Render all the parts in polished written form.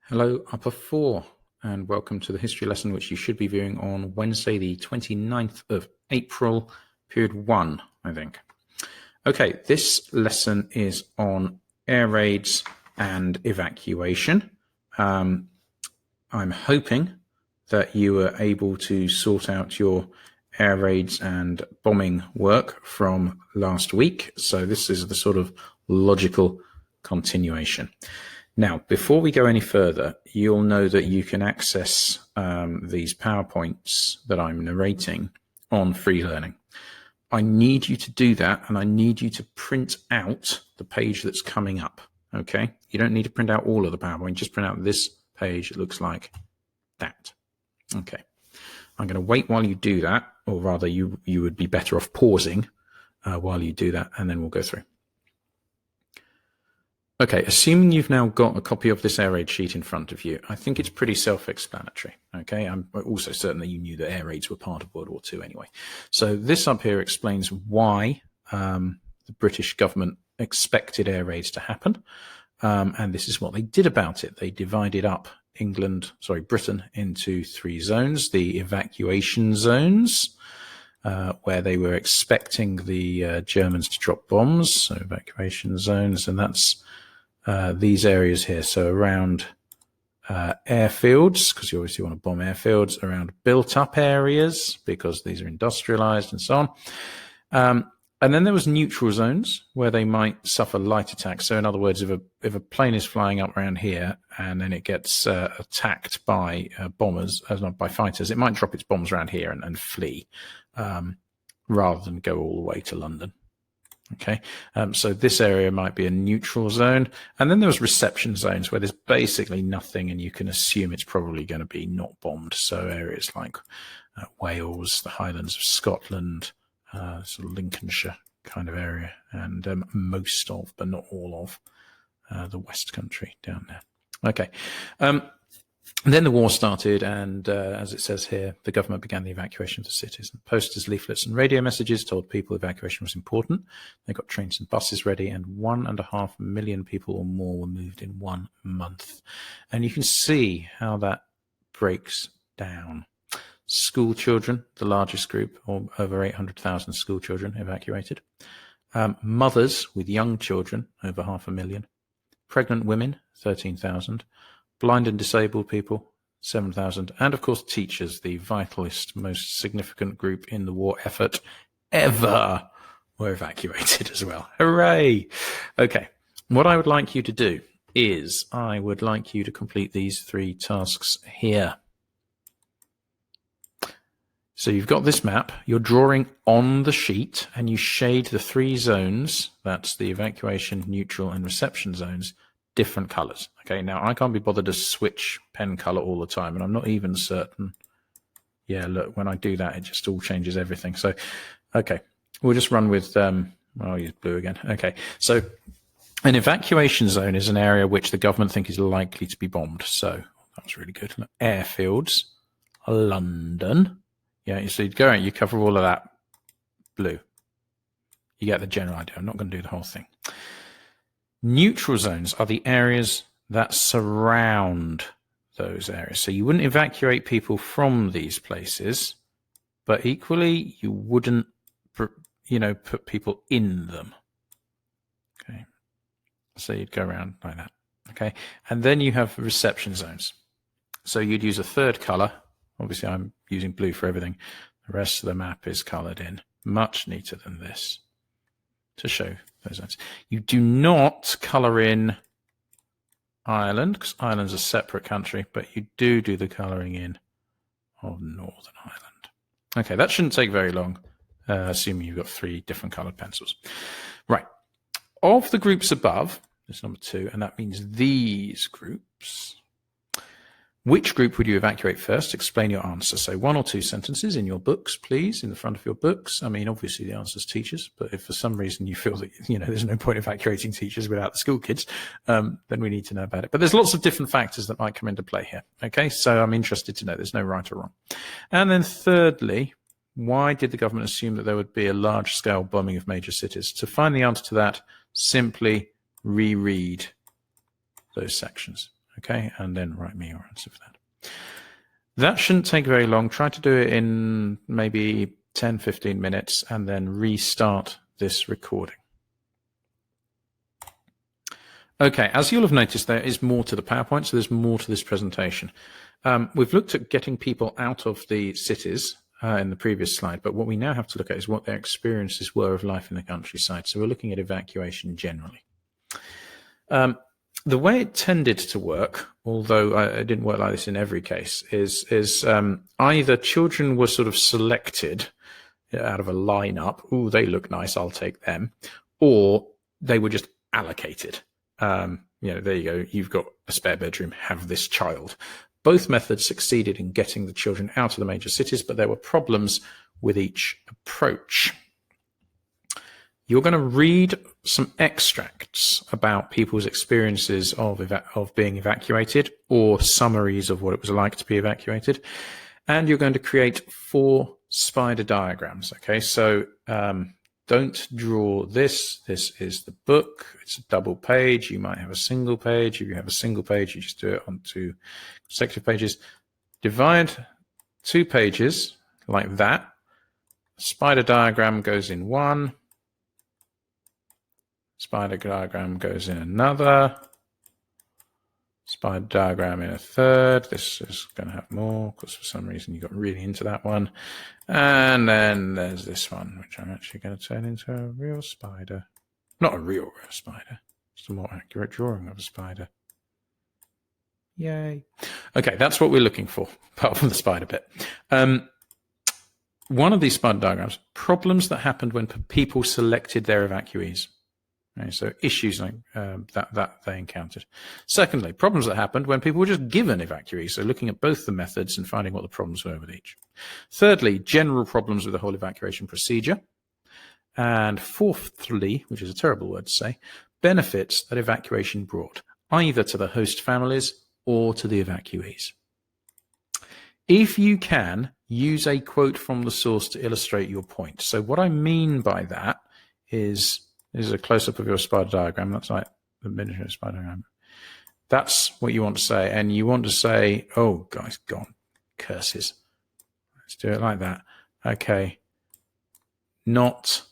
Hello, Upper 4, and welcome to the history lesson, which you should be viewing on Wednesday, the 29th of April, period 1, I think. Okay, this lesson is on air raids and evacuation. I'm hoping that you were able to sort out your air raids and bombing work from last week. So this is the sort of logical continuation. Now, before we go any further, you'll know that you can access these PowerPoints that I'm narrating on free learning. I need you to do that, and I need you to print out the page that's coming up, okay? You don't need to print out all of the PowerPoint, just print out this page. It looks like that. Okay. I'm going to wait while you do that, or rather you would be better off pausing while you do that, and then we'll go through. Okay, assuming you've now got a copy of this air raid sheet in front of you, I think it's pretty self-explanatory, okay? I'm also certain that you knew that air raids were part of World War II anyway. So this up here explains why the British government expected air raids to happen, and this is what they did about it. They divided up Britain into 3 zones: the evacuation zones, where they were expecting the Germans to drop bombs, so evacuation zones, and that's these areas here, so around airfields, because you obviously want to bomb airfields, around built-up areas, because these are industrialized and so on. And then there was neutral zones, where they might suffer light attacks. So in other words, if a plane is flying up around here, and then it gets attacked by bombers, not by fighters, it might drop its bombs around here and flee, rather than go all the way to London. Okay, so this area might be a neutral zone. And then there was reception zones where there's basically nothing and you can assume it's probably going to be not bombed. So areas like Wales, the Highlands of Scotland, sort of Lincolnshire kind of area, and most of, but not all of, the West Country down there. Okay. And then the war started, and as it says here, the government began the evacuation of the cities. And posters, leaflets, and radio messages told people evacuation was important. They got trains and buses ready, and 1.5 million people or more were moved in 1 month. And you can see how that breaks down. School children, the largest group, or over 800,000 school children evacuated. Mothers with young children, over 500,000. Pregnant women, 13,000. Blind and disabled people, 7,000. And of course, teachers, the vitalist, most significant group in the war effort ever, were evacuated as well. Hooray! Okay, what I would like you to do is I would like you to complete these 3 tasks here. So you've got this map, you're drawing on the sheet, and you shade the 3 zones, that's the evacuation, neutral, and reception zones, different colors. Okay, now I can't be bothered to switch pen color all the time, and I'm not even certain. Yeah, look, when I do that, it just all changes everything. So, okay, we'll just run with, I'll use blue again. Okay, so an evacuation zone is an area which the government think is likely to be bombed. So that's really good. Look, airfields, London. Yeah, so you'd go out, you cover all of that blue. You get the general idea. I'm not going to do the whole thing. Neutral zones are the areas that surround those areas. So you wouldn't evacuate people from these places, but equally you wouldn't, put people in them. Okay. So you'd go around like that. Okay. And then you have reception zones. So you'd use a 3rd color. Obviously I'm using blue for everything. The rest of the map is colored in much neater than this to show those zones. You do not color in Ireland, because Ireland's a separate country, but you do the coloring in of Northern Ireland. Okay, that shouldn't take very long, assuming you've got 3 different colored pencils. Right. Of the groups above, this is number 2, and that means these groups. Which group would you evacuate first? Explain your answer. So 1 or 2 sentences in your books, please, in the front of your books. I mean, obviously the answer is teachers, but if for some reason you feel that, there's no point evacuating teachers without the school kids, then we need to know about it. But there's lots of different factors that might come into play here. Okay, so I'm interested to know. There's no right or wrong. And then thirdly, why did the government assume that there would be a large-scale bombing of major cities? To find the answer to that, simply reread those sections. okay? And then write me your answer for that. That shouldn't take very long. Try to do it in maybe 10, 15 minutes and then restart this recording. Okay, as you'll have noticed, there is more to the PowerPoint, so there's more to this presentation. We've looked at getting people out of the cities in the previous slide, but what we now have to look at is what their experiences were of life in the countryside. So we're looking at evacuation generally. The way it tended to work, although it didn't work like this in every case, is either children were sort of selected out of a lineup, "Ooh, they look nice, I'll take them," or they were just allocated. There you go, you've got a spare bedroom, have this child. Both methods succeeded in getting the children out of the major cities, but there were problems with each approach. You're going to read some extracts about people's experiences of being evacuated, or summaries of what it was like to be evacuated. And you're going to create 4 spider diagrams. Okay, so don't draw this. This is the book. It's a double page. You might have a single page. If you have a single page, you just do it on 2 consecutive pages. Divide 2 pages like that. Spider diagram goes in one. Spider diagram goes in another. Spider diagram in a third. This is going to have more because for some reason you got really into that one. And then there's this one, which I'm actually going to turn into a real spider. Not a real spider. It's a more accurate drawing of a spider. Yay. Okay, that's what we're looking for, apart from the spider bit. One of these spider diagrams, problems that happened when people selected their evacuees. Okay, so issues like that they encountered. Secondly, problems that happened when people were just given evacuees, so looking at both the methods and finding what the problems were with each. Thirdly, general problems with the whole evacuation procedure. And fourthly, which is a terrible word to say, benefits that evacuation brought, either to the host families or to the evacuees. If you can, use a quote from the source to illustrate your point. So what I mean by that is a close-up of your spider diagram. That's like the miniature spider diagram. That's what you want to say. And you want to say, oh, guys, gone. Curses. Let's do it like that. Okay. Not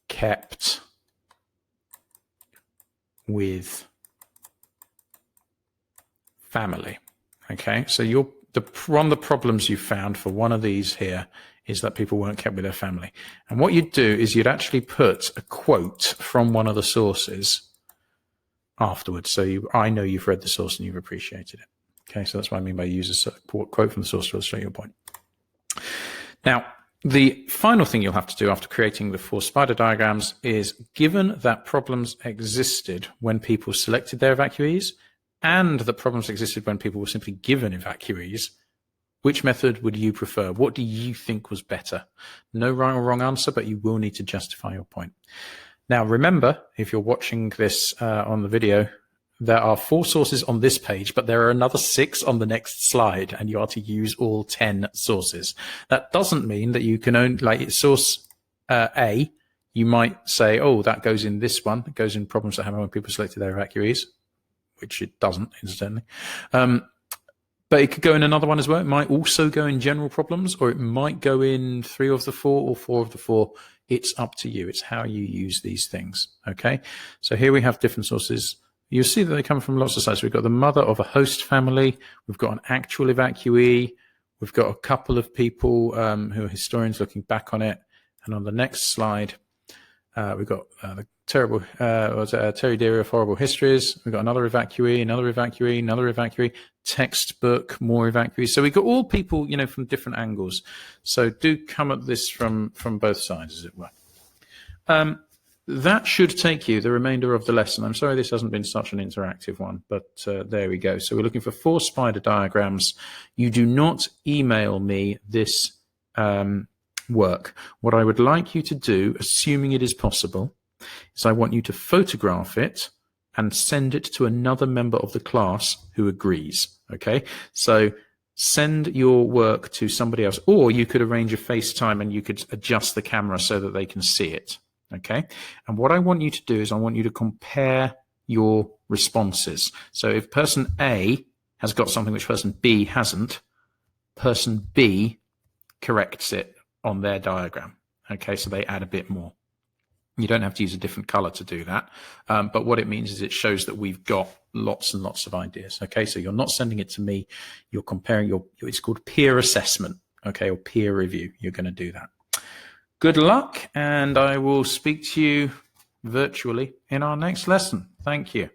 kept with family. Okay. So one of the problems you found for one of these here is that people weren't kept with their family. And what you'd do is you'd actually put a quote from one of the sources afterwards. So I know you've read the source and you've appreciated it. Okay, so that's what I mean by use a quote from the source to illustrate your point. Now, the final thing you'll have to do after creating the 4 spider diagrams is, given that problems existed when people selected their evacuees and that problems existed when people were simply given evacuees, which method would you prefer? What do you think was better? No right or wrong answer, but you will need to justify your point. Now, remember, if you're watching this on the video, there are 4 sources on this page, but there are another 6 on the next slide, and you are to use all 10 sources. That doesn't mean that you can only, like source A, you might say, oh, that goes in this one. It goes in problems that happen when people selected their evacuees, which it doesn't, incidentally. But it could go in another one as well. It might also go in general problems, or it might go in 3 of the 4 or 4 of the 4. It's up to you. It's how you use these things. Okay. So here we have different sources. You'll see that they come from lots of sides. We've got the mother of a host family. We've got an actual evacuee. We've got a couple of people who are historians looking back on it. And on the next slide, we've got the terrible, Terry Deary of Horrible Histories. We've got another evacuee, another evacuee, another evacuee, textbook, more evacuees. So we've got all people, from different angles. So do come at this from both sides, as it were. That should take you the remainder of the lesson. I'm sorry this hasn't been such an interactive one, but there we go. So we're looking for 4 spider diagrams. You do not email me this work. What I would like you to do, assuming it is possible, is I want you to photograph it and send it to another member of the class who agrees. Okay, so send your work to somebody else, or you could arrange a FaceTime and you could adjust the camera so that they can see it. Okay, and what I want you to do is I want you to compare your responses. So if person A has got something which person B hasn't, person B corrects it on their diagram. Okay, so they add a bit more. You don't have to use a different color to do that. But what it means is it shows that we've got lots and lots of ideas. Okay, so you're not sending it to me. You're comparing it's called peer assessment. Okay, or peer review. You're going to do that. Good luck, and I will speak to you virtually in our next lesson. Thank you.